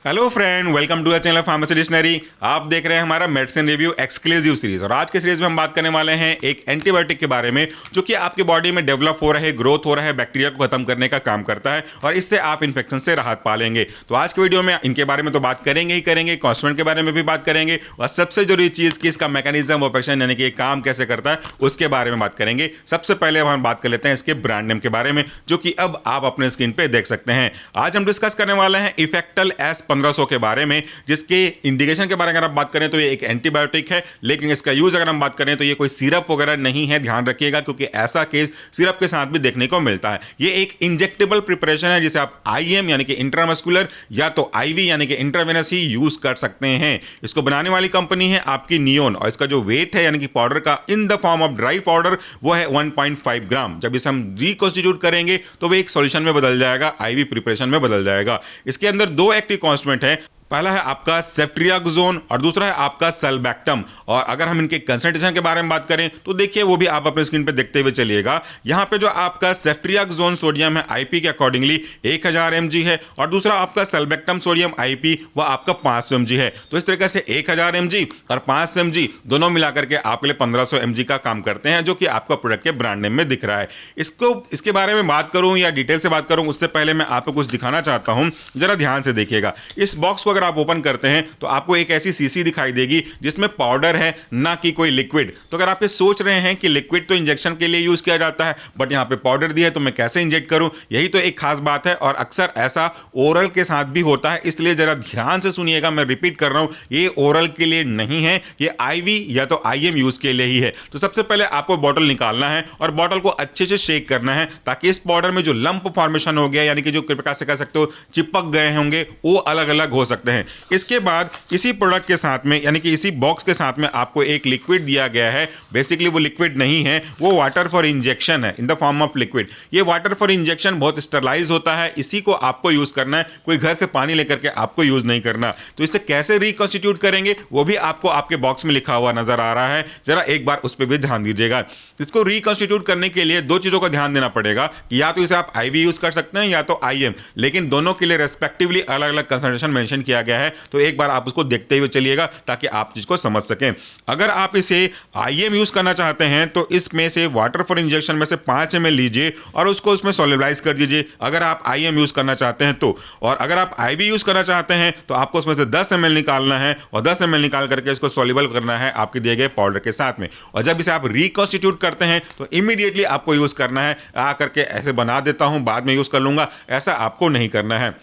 Hello friend, welcome to the channel pharmacy dictionary. आप देख रहे हैं हमारा मेडिसिन रिव्यू एक्सक्लूसिव सीरीज। और आज के सीरीज में हम बात करने वाले हैं एक एंटीबायोटिक के बारे में जो कि आपके बॉडी में डेवलप हो रहे ग्रोथ हो रहे बैक्टीरिया को खत्म करने का काम करता है और इससे आप इन्फेक्शन से राहत पा लेंगे। तो आज के वीडियो में इनके बारे में तो बात करेंगे ही करेंगे, कॉन्स्टिट्यूएंट के बारे में भी बात करेंगे और सबसे जरूरी चीज कि इसका मैकेनिज्म ऑफ एक्शन यानी कि ये काम कैसे करता है उसके बारे में बात करेंगे। सबसे पहले हम बात कर लेते हैं इसके ब्रांड नेम के बारे में जो कि अब आप अपने स्क्रीन पे देख सकते हैं। आज हम डिस्कस करने वाले हैं इफेक्टल S1500 के बारे में, जिसके इंडिकेशन के बारे में अगर आप बात करें तो ये एक एंटीबायोटिक है, लेकिन इसका यूज अगर हम बात करें तो ये कोई सिरप वगैरह नहीं है, ध्यान रखिएगा, क्योंकि ऐसा केस सिरप के साथ भी देखने को मिलता है। ये एक इंजेक्टेबल प्रिपरेशन है जिसे आप आईएम यानी कि इंट्रामस्कुलर या तो आईवी यानी कि इंट्रावेनस ही यूज कर सकते हैं। इसको बनाने वाली कंपनी है आपकी नियोन और इसका जो वेट है यानी कि पाउडर का in the form of dry powder वो है 1.5 ग्राम। जब इसे हम रिकॉन्स्टिट्यूट करेंगे तो वो एक सॉल्यूशन में बदल जाएगा, आईवी प्रिपरेशन में बदल जाएगा। इसके अंदर दो एक्टिव कॉन्स्टिट्यूएंट है, पहला है आपका सेफ्ट्रियाक्सोन और दूसरा है आपका सेल्बैक्टम। और अगर हम इनके कंसंट्रेशन के बारे में बात करें तो देखिए वो भी आप अपने स्क्रीन पे देखते हुए चलिएगा। यहां पे जो आपका सेफ्ट्रियाक्सोन सोडियम है आईपी के अकॉर्डिंगली 1000 mg है और दूसरा आपका सेल्बैक्टम सोडियम आईपी वो आपका 500 mg है। तो इस तरीके से 1000 mg और 500 mg दोनों मिलाकर के आपके लिए 1500 mg का काम करते हैं, जो कि आपका प्रोडक्ट के ब्रांड नेम में दिख रहा है। इसके बारे में बात करूं या डिटेल से बात करूं उससे पहले मैं आपको कुछ दिखाना चाहता हूं, जरा ध्यान से देखिएगा। इस बॉक्स को आप ओपन करते हैं तो आपको एक ऐसी सीसी दिखाई देगी जिसमें पाउडर है, ना कि कोई लिक्विड। तो अगर आप ये सोच रहे हैं कि लिक्विड तो इंजेक्शन के लिए यूज किया जाता है बट यहां पे पाउडर दिया है तो मैं कैसे इंजेक्ट करूं, यही तो एक खास बात है। और अक्सर ऐसा ओरल के साथ भी होता है, इसलिए जरा ध्यान से सुनिएगा। मैं रिपीट कर रहा हूं, ये ओरल के लिए नहीं है, ये आईवी या तो आईएम यूज के लिए ही है। तो सबसे पहले आपको बॉटल निकालना है और बॉटल को अच्छे से शेक करना है ताकि इस पाउडर में जो लंप फॉर्मेशन हो गया यानी कि जो प्रकार से कह सकते हो चिपक गए होंगे वो अलग अलग हो सकते हैं। इसके बाद इसी प्रोडक्ट के साथ में यानी कि इसी बॉक्स के साथ में आपको एक लिक्विड दिया गया है। बेसिकली वो लिक्विड नहीं है, वो वाटर फॉर इंजेक्शन है in the form of liquid. ये वाटर फॉर इंजेक्शन बहुत स्टरलाइज होता है, इसी को आपको यूज करना है, कोई घर से पानी लेकर के आपको यूज नहीं करना। तो इसे कैसे रिकॉन्स्टिट्यूट करेंगे वो भी आपको आपके बॉक्स में लिखा हुआ नजर आ रहा है, जरा एक बार उस पर भी ध्यान दीजिएगा। इसको रिकॉन्स्टिट्यूट करने के लिए दो चीजों का ध्यान देना पड़ेगा कि या तो इसे आप आईवी यूज कर सकते हैं या तो आईएम, लेकिन दोनों के लिए रेस्पेक्टिवली अलग अलग कंसंट्रेशन मेंशन किया गया है। तो एक बार आप उसको देखते हुए चलिएगा ताकि आप चीज को समझ सकें। अगर आप इसे आईएम यूज करना चाहते हैं तो इसमें से वाटर फॉर इंजेक्शन में से 5 ml लीजिए और उसको उसमें सोल्यूबलाइज कर दीजिए, अगर आप आईएम यूज करना चाहते हैं तो। और अगर आप आईवी यूज करना चाहते हैं तो आपको उसमें से 10 ml निकालना है और 10 ml निकाल करके इसको सोल्यूबल करना है आपके दिए गए पाउडर के साथ में। और जब इसे आप रिकॉन्स्टिट्यूट करते हैं तो इमीडिएटली आपको यूज करना है। आकर के ऐसे बना देता हूं बाद में यूज कर लूंगा, ऐसा आपको नहीं करना है।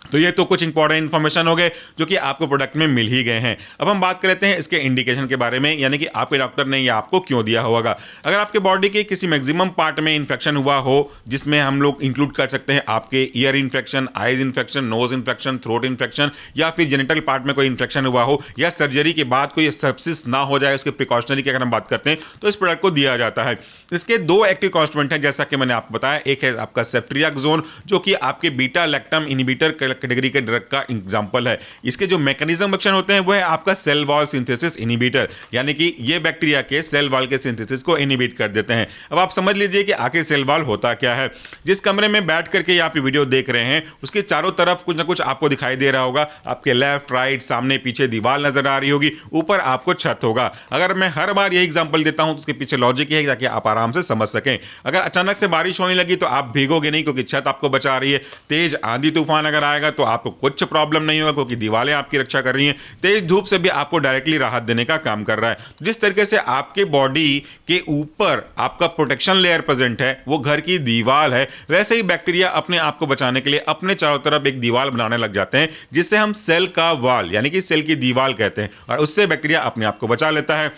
तो ये तो कुछ इंपॉर्टेंट इंफॉर्मेशन हो गए जो कि आपको प्रोडक्ट में मिल ही गए हैं। अब हम बात कर लेते हैं इसके इंडिकेशन के बारे में, यानी कि आपके डॉक्टर ने ये आपको क्यों दिया होगा। अगर आपके बॉडी के किसी मैक्सिमम पार्ट में इंफेक्शन हुआ हो, जिसमें हम लोग इंक्लूड कर सकते हैं आपके ear infection, eyes infection, nose infection, throat infection, या फिर जेनिटल पार्ट में कोई इन्फेक्शन हुआ हो, या सर्जरी के बाद कोई सेप्सिस ना हो जाए, उसके प्रिकॉशनरी की अगर हम बात करते हैं तो इस प्रोडक्ट को दिया जाता है। इसके दो एक्टिव कॉन्स्टिट्यूएंट हैं जैसा कि मैंने आपको बताया। एक है आपका सेफ्ट्रियाक्सोन जो कि आपके बीटा लैक्टम इनहिबिटर कैटेगरी के ड्रग का एग्जांपल है। इसके जो मैकेनिज्म एक्शन होते हैं वो है आपका सेल वॉल सिंथेसिस इनहिबिटर, यानी कि ये बैक्टीरिया के सेल वॉल के सिंथेसिस को इनहिबिट कर देते हैं। अब आप समझ लीजिए कि आखिर सेल वॉल होता क्या है। जिस कमरे में बैठ करके आप ये वीडियो देख रहे हैं उसके चारों तरफ कुछ ना कुछ आपको दिखाई दे रहा होगा। आपके लेफ्ट राइट सामने पीछे दीवार नजर आ रही होगी, ऊपर आपको छत होगा। अगर मैं हर बार यही एग्जांपल देता हूं तो उसके पीछे लॉजिक है ताकि आप आराम से समझ सकें। अगर अचानक से बारिश होने लगी तो आप भीगोगे नहीं क्योंकि छत आपको बचा रही है। तेज आंधी तूफान अगर आएगा तो आपको कुछ प्रॉब्लम नहीं होगा क्योंकि दीवारें आपकी रक्षा कर रही हैं। तेज धूप से भी आपको डायरेक्टली राहत देने का काम कर रहा है। जिस तरीके से आपके बॉडी के ऊपर आपका प्रोटेक्शन लेयर प्रेजेंट है, वो घर की दीवार है, वैसे ही बैक्टीरिया अपने आप को बचाने के लिए अपने चारों तरफ एक दीवार बनाने लग जाते हैं जिससे हम सेल का वॉल यानी कि सेल की दीवार कहते हैं, और उससे बैक्टीरिया अपने आप को बचा लेता है।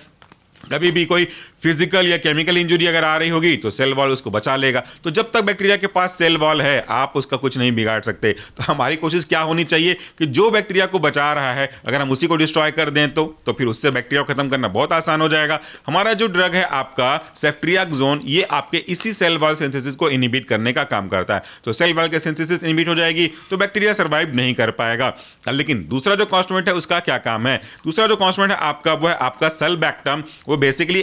कभी भी कोई फिजिकल या केमिकल इंजरी अगर आ रही होगी तो सेल वॉल उसको बचा लेगा। तो जब तक बैक्टीरिया के पास सेल वॉल है आप उसका कुछ नहीं बिगाड़ सकते। तो हमारी कोशिश क्या होनी चाहिए कि जो बैक्टीरिया को बचा रहा है अगर हम उसी को डिस्ट्रॉय कर दें तो फिर उससे बैक्टीरिया को खत्म करना बहुत आसान हो जाएगा। हमारा जो ड्रग है आपका सेफ्ट्रियाक्सोन, ये आपके इसी सेल वॉल सिंथेसिस को इनहिबिट करने का काम करता है। तो सेल वॉल के सिंथेसिस इनहिबिट हो जाएगी तो बैक्टीरिया सर्वाइव नहीं कर पाएगा। लेकिन दूसरा जो कॉन्स्टिट्यूएंट है उसका क्या काम है? दूसरा जो कॉन्स्टिट्यूएंट है आपका वो है आपका सेल्बैक्टम। वो बेसिकली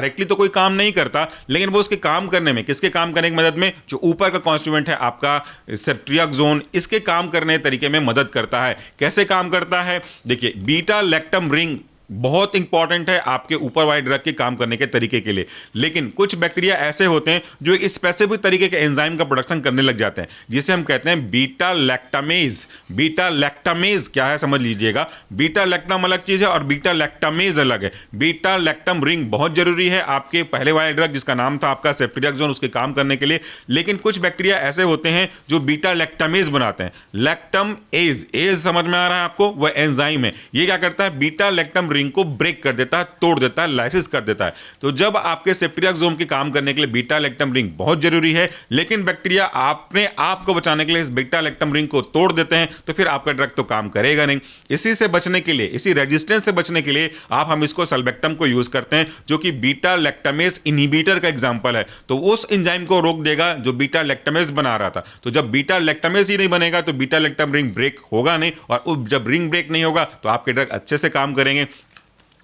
डायरेक्टली तो कोई काम नहीं करता, लेकिन वो उसके काम करने में, किसके काम करने की मदद में, जो ऊपर का कॉन्स्टिट्यूएंट है आपका सेप्ट्रियक जोन, इसके काम करने तरीके में मदद करता है। कैसे काम करता है? देखिए, बीटा लैक्टम रिंग बहुत इंपॉर्टेंट है आपके ऊपर वाले ड्रग के काम करने के तरीके के लिए, लेकिन कुछ बैक्टीरिया ऐसे होते हैं जो एक स्पेसिफिक तरीके के एंजाइम का प्रोडक्शन करने लग जाते हैं, जिसे हम कहते हैं बीटा लैक्टामेज। बीटा लैक्टामेज क्या है समझ लीजिएगा। बीटा लैक्टम अलग चीज है और बीटा लैक्टामेज अलग है। बीटा लैक्टम रिंग बहुत जरूरी है आपके पहले वाले ड्रग जिसका नाम था आपका सेप्ट्रियक जोन, उसके काम करने के लिए, लेकिन कुछ बैक्टीरिया ऐसे होते हैं जो बीटा लैक्टामेज बनाते हैं। लैक्टम एज, एज समझ में आ रहा है आपको, वह एंजाइम है। ये क्या करता है? बीटा लैक्टम रिंग को ब्रेक कर देता है, तोड़ देता है, लाइसिस कर देता है। तो जब आपके सेप्ट्रियक जोन के काम करने के लिए बीटा लैक्टम रिंग बहुत जरूरी है, लेकिन बैक्टीरिया अपने आप को बचाने के लिए इस बीटा लैक्टम रिंग को तोड़ देते हैं, तो फिर आपका ड्रग तो काम करेगा नहीं। इसी से बचने के लिए, इसी रेजिस्टेंस से बचने के लिए हम इसको सल्बेक्टम को यूज करते हैं, जो कि बीटा लैक्टामेज इनहिबिटर का एग्जांपल है। तो उस एंजाइम को रोक देगा जो बीटा लैक्टामेज बना रहा था। तो जब बीटा लैक्टामेज ही नहीं बनेगा तो बीटा लैक्टम रिंग ब्रेक होगा नहीं, और जब रिंग ब्रेक नहीं होगा तो आपके ड्रग अच्छे से काम करेंगे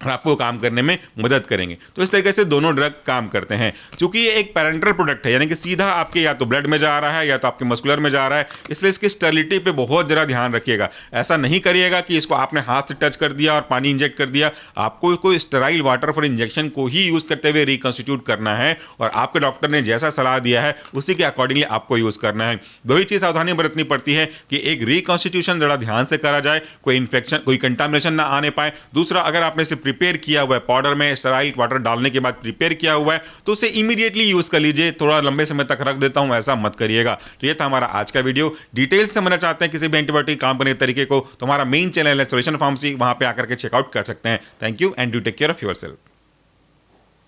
और आपको काम करने में मदद करेंगे। तो इस तरीके से दोनों ड्रग काम करते हैं। चूंकि ये एक पैरेंटल प्रोडक्ट है, यानी कि सीधा आपके या तो ब्लड में जा रहा है या तो आपके मस्कुलर में जा रहा है, इसलिए इसकी स्टेरिलिटी पे बहुत जरा ध्यान रखिएगा। ऐसा नहीं करिएगा कि इसको आपने हाथ से टच कर दिया और पानी इंजेक्ट कर दिया। आपको कोई स्टेराइल वाटर फॉर इंजेक्शन को ही यूज करते हुए रिकॉन्स्टिट्यूट करना है, और आपके डॉक्टर ने जैसा सलाह दिया है उसी के अकॉर्डिंगली आपको यूज करना है। दो ही चीज सावधानी बरतनी पड़ती है कि एक रिकॉन्स्टिट्यूशन जरा ध्यान से करा जाए, कोई इन्फेक्शन, कोई कंटामिनेशन ना आने पाए। दूसरा, अगर आपने इसे प्रिपेयर किया हुआ है, पाउडर में स्टेराइल वाटर डालने के बाद प्रिपेयर किया हुआ है, तो उसे इमीडिएटली यूज कर लीजिए। थोड़ा लंबे समय तक रख देता हूं, ऐसा मत करिएगा। तो ये था हमारा आज का वीडियो। डिटेल्स से समझना चाहते हैं किसी भी एंटीबायोटिक काम करने के तरीके को, तो हमारा मेन चैनल है सॉल्यूशन फार्मेसी, वहां पे आकर के चेकआउट कर सकते हैं। Thank you and do take care of yourself.